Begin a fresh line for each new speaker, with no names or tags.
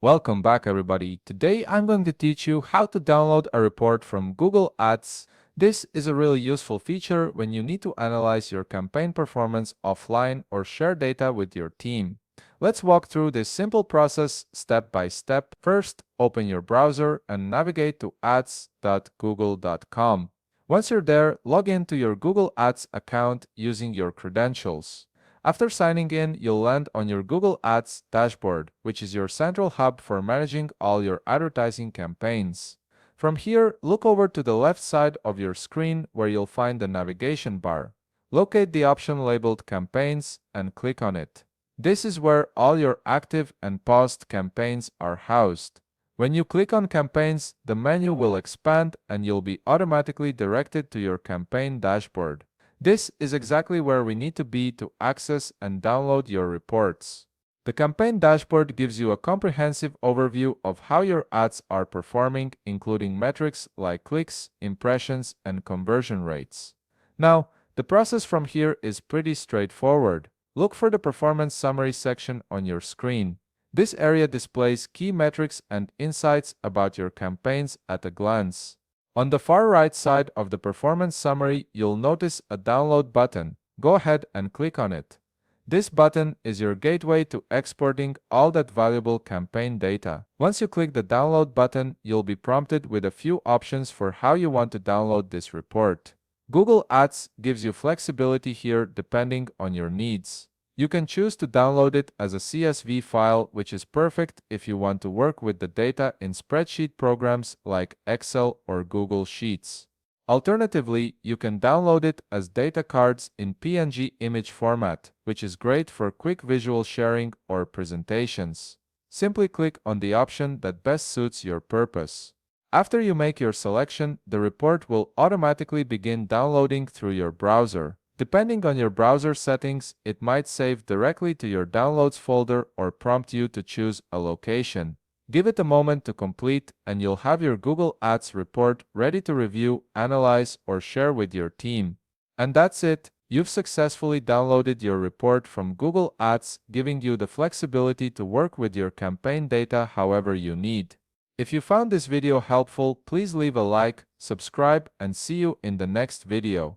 Welcome back, everybody. Today I'm going to teach you how to download a report from Google Ads. This is a really useful feature when you need to analyze your campaign performance offline or share data with your team. Let's walk through this simple process step by step. First, open your browser and navigate to ads.google.com. Once you're there, log in to your Google Ads account using your credentials. After signing in, you'll land on your Google Ads dashboard, which is your central hub for managing all your advertising campaigns. From here, look over to the left side of your screen where you'll find the navigation bar. Locate the option labeled Campaigns and click on it. This is where all your active and paused campaigns are housed. When you click on Campaigns, the menu will expand and you'll be automatically directed to your campaign dashboard. This is exactly where we need to be to access and download your reports. The campaign dashboard gives you a comprehensive overview of how your ads are performing, including metrics like clicks, impressions, and conversion rates. Now, the process from here is pretty straightforward. Look for the performance summary section on your screen. This area displays key metrics and insights about your campaigns at a glance. On the far right side of the performance summary, you'll notice a download button. Go ahead and click on it. This button is your gateway to exporting all that valuable campaign data. Once you click the download button, you'll be prompted with a few options for how you want to download this report. Google Ads gives you flexibility here depending on your needs. You can choose to download it as a CSV file, which is perfect if you want to work with the data in spreadsheet programs like Excel or Google Sheets. Alternatively, you can download it as data cards in PNG image format, which is great for quick visual sharing or presentations. Simply click on the option that best suits your purpose. After you make your selection, the report will automatically begin downloading through your browser. Depending on your browser settings, it might save directly to your Downloads folder or prompt you to choose a location. Give it a moment to complete and you'll have your Google Ads report ready to review, analyze, or share with your team. And that's it. You've successfully downloaded your report from Google Ads, giving you the flexibility to work with your campaign data however you need. If you found this video helpful, please leave a like, subscribe, and see you in the next video.